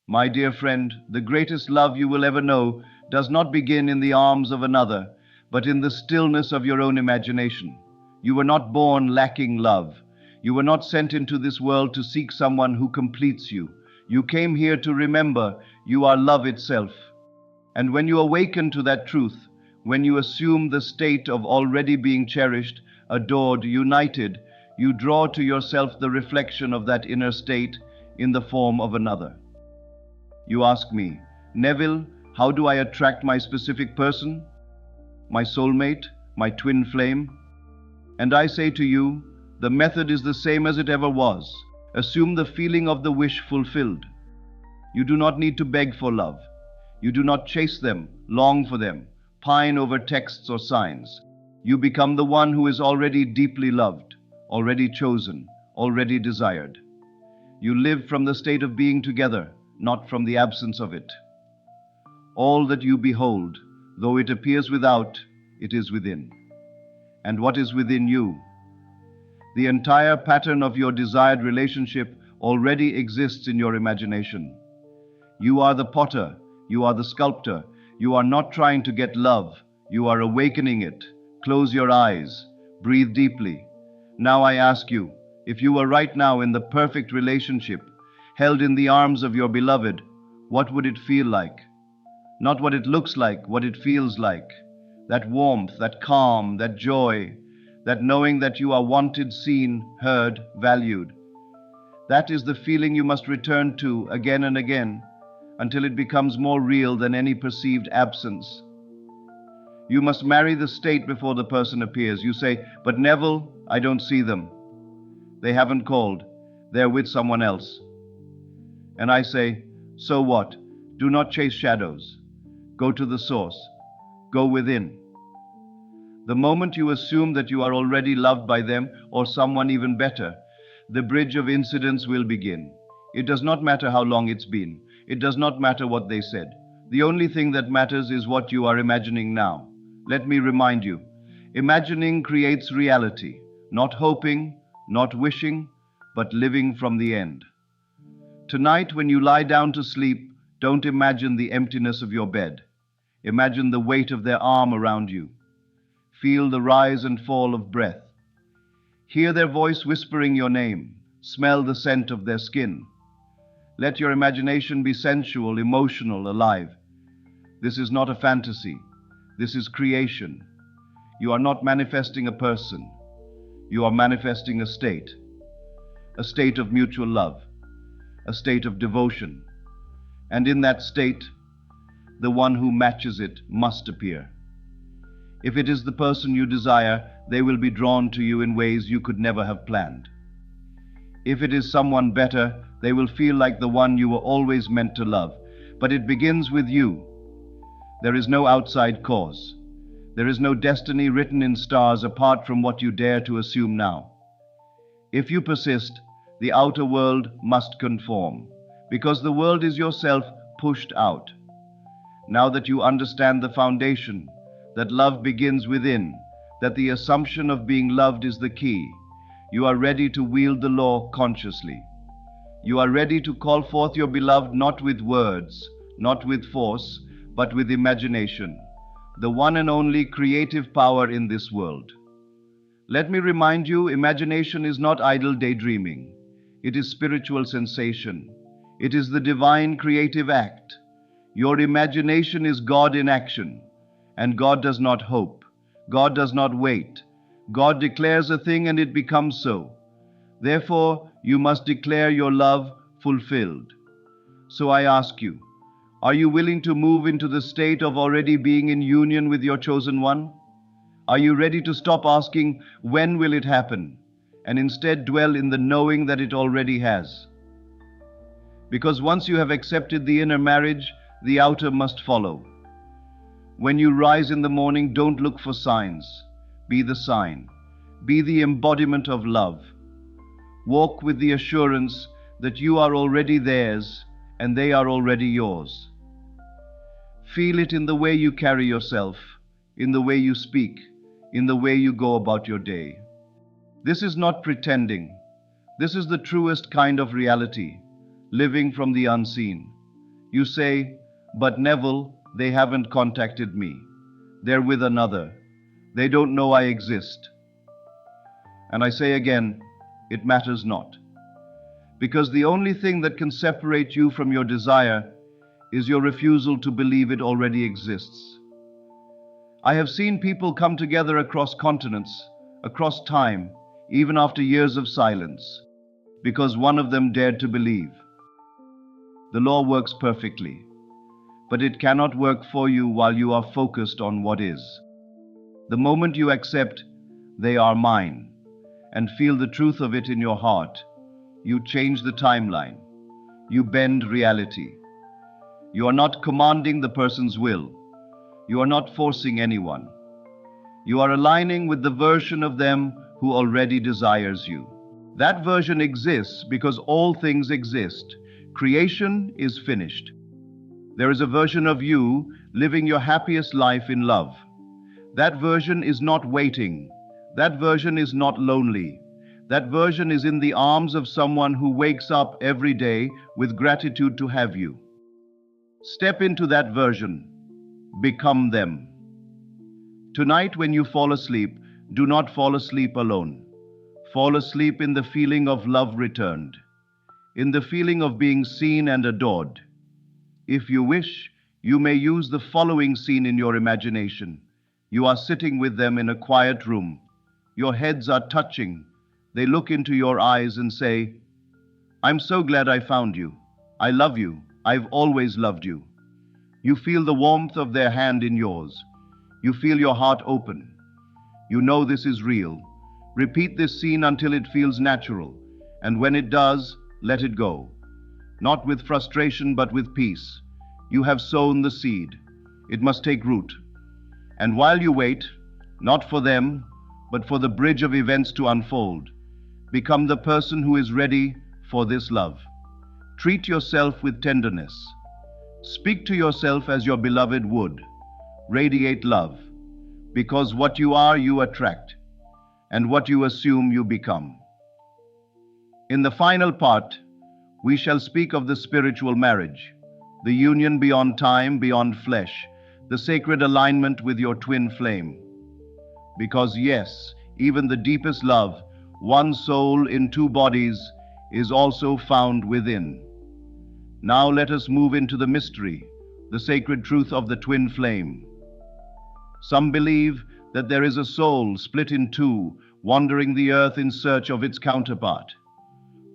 My dear friend, the greatest love you will ever know does not begin in the arms of another, but in the stillness of your own imagination. You were not born lacking love. You were not sent into this world to seek someone who completes you. You came here to remember you are love itself. And when you awaken to that truth, when you assume the state of already being cherished, adored, united, you draw to yourself the reflection of that inner state in the form of another. You ask me, Neville, how do I attract my specific person, my soulmate, my twin flame? And I say to you, the method is the same as it ever was. Assume the feeling of the wish fulfilled. You do not need to beg for love. You do not chase them, long for them, pine over texts or signs. You become the one who is already deeply loved, already chosen, already desired. You live from the state of being together, not from the absence of it. All that you behold, though it appears without, it is within. And what is within you? The entire pattern of your desired relationship already exists in your imagination. You are the potter, you are the sculptor. You are not trying to get love, you are awakening it. Close your eyes, breathe deeply. Now I ask you, if you were right now in the perfect relationship, held in the arms of your beloved, what would it feel like? Not what it looks like, what it feels like. That warmth, that calm, that joy, that knowing that you are wanted, seen, heard, valued. That is the feeling you must return to again and again, until it becomes more real than any perceived absence. You must marry the state before the person appears. You say, but Neville, I don't see them. They haven't called. They're with someone else. And I say, so what? Do not chase shadows. Go to the source. Go within. The moment you assume that you are already loved by them or someone even better, the bridge of incidents will begin. It does not matter how long it's been. It does not matter what they said. The only thing that matters is what you are imagining now. Let me remind you, imagining creates reality, not hoping, not wishing, but living from the end. Tonight, when you lie down to sleep, don't imagine the emptiness of your bed. Imagine the weight of their arm around you. Feel the rise and fall of breath. Hear their voice whispering your name. Smell the scent of their skin. Let your imagination be sensual, emotional, alive. This is not a fantasy. This is creation. You are not manifesting a person. You are manifesting a state of mutual love, a state of devotion. And in that state, the one who matches it must appear. If it is the person you desire, they will be drawn to you in ways you could never have planned. If it is someone better, they will feel like the one you were always meant to love. But it begins with you. There is no outside cause. There is no destiny written in stars apart from what you dare to assume now. If you persist, the outer world must conform, because the world is yourself pushed out. Now that you understand the foundation, that love begins within, that the assumption of being loved is the key, you are ready to wield the law consciously. You are ready to call forth your beloved not with words, not with force, but with imagination, the one and only creative power in this world. Let me remind you, imagination is not idle daydreaming. It is spiritual sensation. It is the divine creative act. Your imagination is God in action, and God does not hope. God does not wait. God declares a thing and it becomes so. Therefore, you must declare your love fulfilled. So I ask you, are you willing to move into the state of already being in union with your chosen one? Are you ready to stop asking, when will it happen, and instead dwell in the knowing that it already has? Because once you have accepted the inner marriage, the outer must follow. When you rise in the morning, don't look for signs. Be the sign. Be the embodiment of love. Walk with the assurance that you are already theirs and they are already yours. Feel it in the way you carry yourself, in the way you speak, in the way you go about your day. This is not pretending. This is the truest kind of reality, living from the unseen. You say, "But Neville, they haven't contacted me. They're with another. They don't know I exist." And I say again, it matters not. Because the only thing that can separate you from your desire is your refusal to believe it already exists. I have seen people come together across continents, across time, even after years of silence, because one of them dared to believe. The law works perfectly, but it cannot work for you while you are focused on what is. The moment you accept, "They are mine," and feel the truth of it in your heart, you change the timeline. You bend reality. You are not commanding the person's will. You are not forcing anyone. You are aligning with the version of them who already desires you. That version exists because all things exist. Creation is finished. There is a version of you living your happiest life in love. That version is not waiting. That version is not lonely. That version is in the arms of someone who wakes up every day with gratitude to have you. Step into that version. Become them. Tonight, when you fall asleep, do not fall asleep alone. Fall asleep in the feeling of love returned, in the feeling of being seen and adored. If you wish, you may use the following scene in your imagination. You are sitting with them in a quiet room. Your heads are touching. They look into your eyes and say, "I'm so glad I found you. I love you. I've always loved you." You feel the warmth of their hand in yours. You feel your heart open. You know this is real. Repeat this scene until it feels natural, and when it does, let it go. Not with frustration, but with peace. You have sown the seed. It must take root. And while you wait, not for them, but for the bridge of events to unfold, become the person who is ready for this love. Treat yourself with tenderness. Speak to yourself as your beloved would. Radiate love, because what you are, you attract, and what you assume, you become. In the final part, we shall speak of the spiritual marriage, the union beyond time, beyond flesh, the sacred alignment with your twin flame. Because yes, even the deepest love, one soul in two bodies, is also found within. Now let us move into the mystery, the sacred truth of the twin flame. Some believe that there is a soul split in two, wandering the earth in search of its counterpart.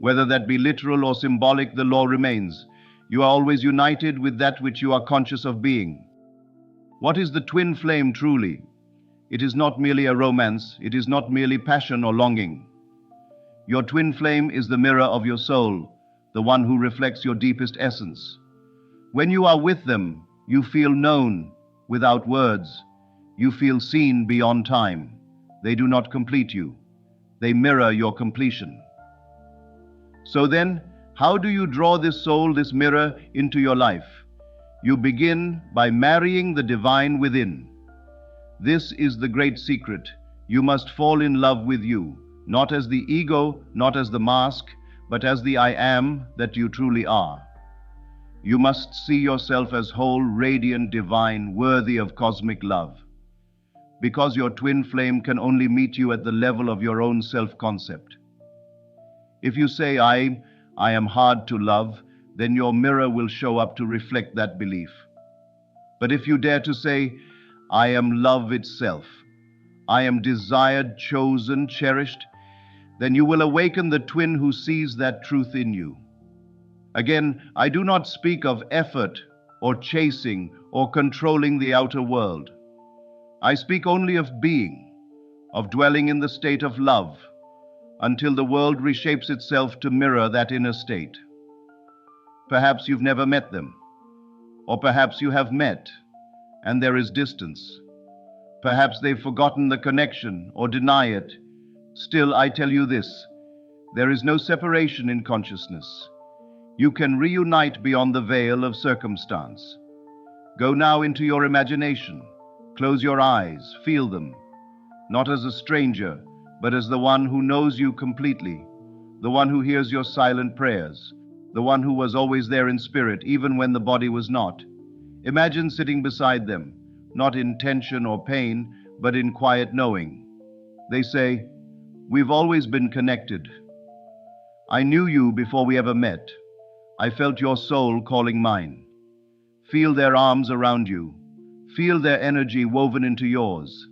Whether that be literal or symbolic, the law remains. You are always united with that which you are conscious of being. What is the twin flame truly? It is not merely a romance. It is not merely passion or longing. Your twin flame is the mirror of your soul, the one who reflects your deepest essence. When you are with them, you feel known without words. You feel seen beyond time. They do not complete you. They mirror your completion. So then, how do you draw this soul, this mirror, into your life? You begin by marrying the divine within. This is the great secret. You must fall in love with you, not as the ego, not as the mask, but as the I am that you truly are. You must see yourself as whole, radiant, divine, worthy of cosmic love. Because your twin flame can only meet you at the level of your own self-concept. If you say, I am hard to love, then your mirror will show up to reflect that belief. But if you dare to say, I am love itself, I am desired, chosen, cherished, then you will awaken the twin who sees that truth in you. Again, I do not speak of effort or chasing or controlling the outer world. I speak only of being, of dwelling in the state of love, until the world reshapes itself to mirror that inner state. Perhaps you've never met them, or perhaps you have met, and there is distance. Perhaps they've forgotten the connection or deny it. Still, I tell you this, there is no separation in consciousness. You can reunite beyond the veil of circumstance. Go now into your imagination. Close your eyes, feel them, not as a stranger, but as the one who knows you completely, the one who hears your silent prayers, the one who was always there in spirit, even when the body was not. Imagine sitting beside them, not in tension or pain, but in quiet knowing. They say, "We've always been connected. I knew you before we ever met. I felt your soul calling mine." Feel their arms around you. Feel their energy woven into yours.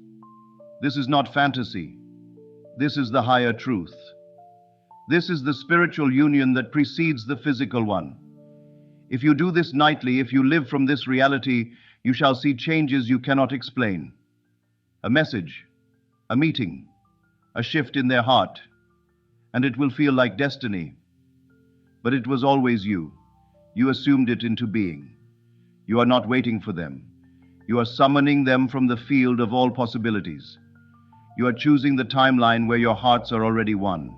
This is not fantasy. This is the higher truth. This is the spiritual union that precedes the physical one. If you do this nightly, if you live from this reality, you shall see changes you cannot explain. A message, a meeting, a shift in their heart, and it will feel like destiny. But it was always you. You assumed it into being. You are not waiting for them. You are summoning them from the field of all possibilities. You are choosing the timeline where your hearts are already one.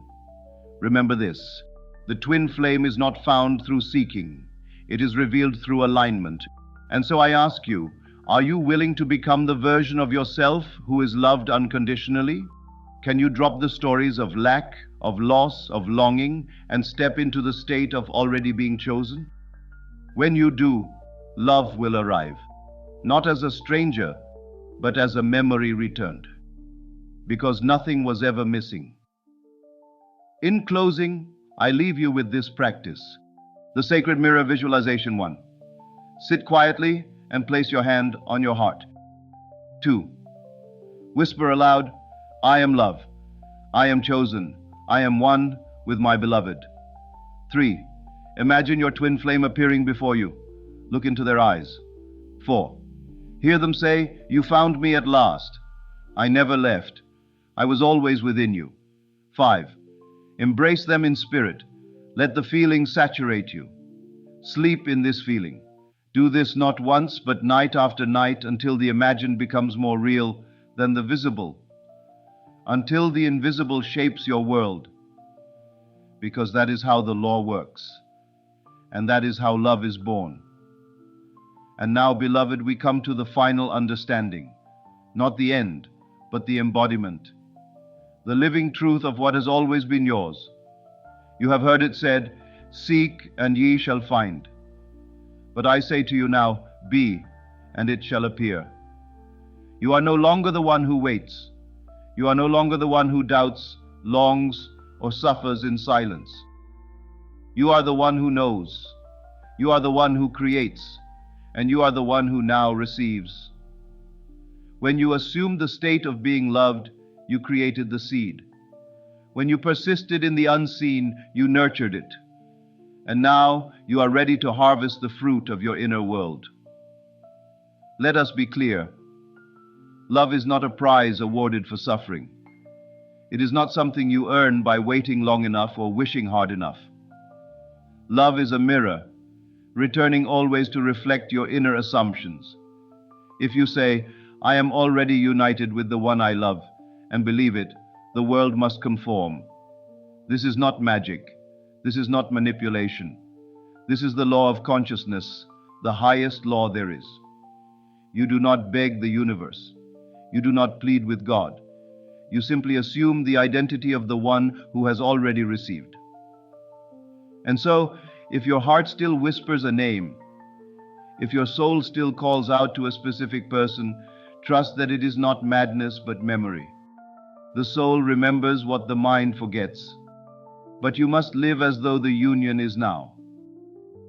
Remember this: the twin flame is not found through seeking. It is revealed through alignment. And so I ask you, are you willing to become the version of yourself who is loved unconditionally? Can you drop the stories of lack, of loss, of longing, and step into the state of already being chosen? When you do, love will arrive, not as a stranger, but as a memory returned, because nothing was ever missing. In closing, I leave you with this practice, the Sacred Mirror Visualization 1. Sit quietly and place your hand on your heart. 2. Whisper aloud, "I am love. I am chosen. I am one with my beloved." 3. Imagine your twin flame appearing before you. Look into their eyes. 4. Hear them say, "You found me at last. I never left. I was always within you." 5. Embrace them in spirit. Let the feeling saturate you. Sleep in this feeling. Do this not once, but night after night, until the imagined becomes more real than the visible. Until the invisible shapes your world. Because that is how the law works. And that is how love is born. And now, beloved, we come to the final understanding. Not the end, but the embodiment. The living truth of what has always been yours. You have heard it said, "Seek and ye shall find." But I say to you now, be, and it shall appear. You are no longer the one who waits. You are no longer the one who doubts, longs, or suffers in silence. You are the one who knows. You are the one who creates, and you are the one who now receives. When you assumed the state of being loved, you created the seed. When you persisted in the unseen, you nurtured it. And now you are ready to harvest the fruit of your inner world. Let us be clear. Love is not a prize awarded for suffering. It is not something you earn by waiting long enough or wishing hard enough. Love is a mirror, returning always to reflect your inner assumptions. If you say, "I am already united with the one I love," and believe it, the world must conform. This is not magic. This is not manipulation. This is the law of consciousness, the highest law there is. You do not beg the universe. You do not plead with God. You simply assume the identity of the one who has already received. And so, if your heart still whispers a name, if your soul still calls out to a specific person, trust that it is not madness but memory. The soul remembers what the mind forgets. But you must live as though the union is now.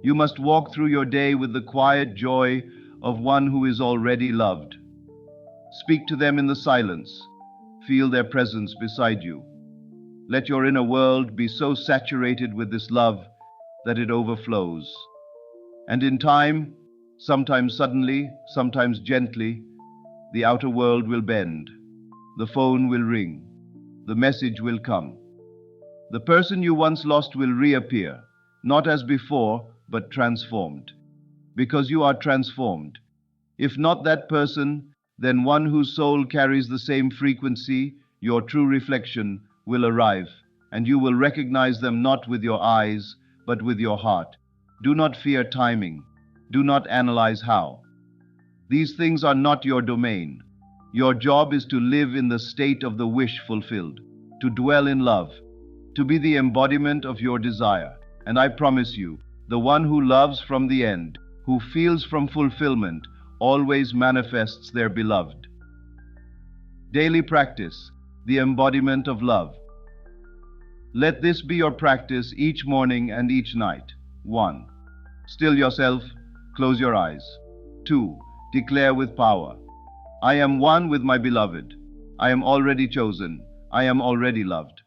You must walk through your day with the quiet joy of one who is already loved. Speak to them in the silence. Feel their presence beside you. Let your inner world be so saturated with this love that it overflows. And in time, sometimes suddenly, sometimes gently, the outer world will bend. The phone will ring. The message will come. The person you once lost will reappear, not as before, but transformed. Because you are transformed. If not that person, then one whose soul carries the same frequency, your true reflection, will arrive, and you will recognize them not with your eyes, but with your heart. Do not fear timing. Do not analyze how. These things are not your domain. Your job is to live in the state of the wish fulfilled, to dwell in love, to be the embodiment of your desire. And I promise you, the one who loves from the end, who feels from fulfillment, always manifests their beloved. Daily practice, the embodiment of love. Let this be your practice each morning and each night. 1. Still yourself, close your eyes. 2. Declare with power, I am one with my beloved. I am already chosen. I am already loved.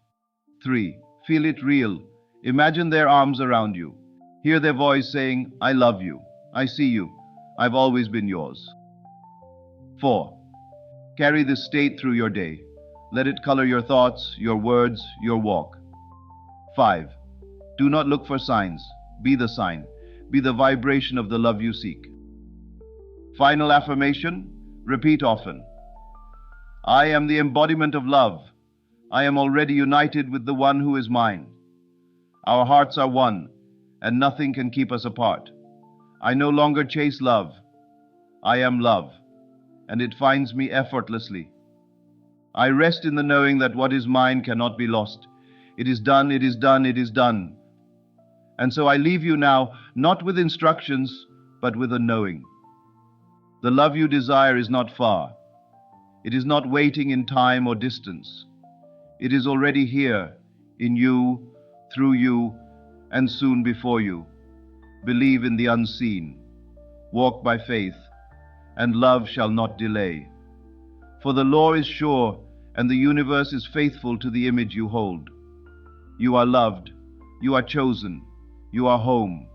3. Feel it real. Imagine their arms around you. Hear their voice saying, I love you. I see you. I've always been yours. 4. Carry this state through your day. Let it color your thoughts, your words, your walk. 5. Do not look for signs. Be the sign. Be the vibration of the love you seek. Final affirmation. Repeat often. I am the embodiment of love. I am already united with the one who is mine. Our hearts are one, and nothing can keep us apart. I no longer chase love. I am love, and it finds me effortlessly. I rest in the knowing that what is mine cannot be lost. It is done, it is done, it is done. And so I leave you now, not with instructions, but with a knowing. The love you desire is not far. It is not waiting in time or distance. It is already here, in you, through you, and soon before you. Believe in the unseen. Walk by faith, and love shall not delay. For the law is sure, and the universe is faithful to the image you hold. You are loved. You are chosen. You are home.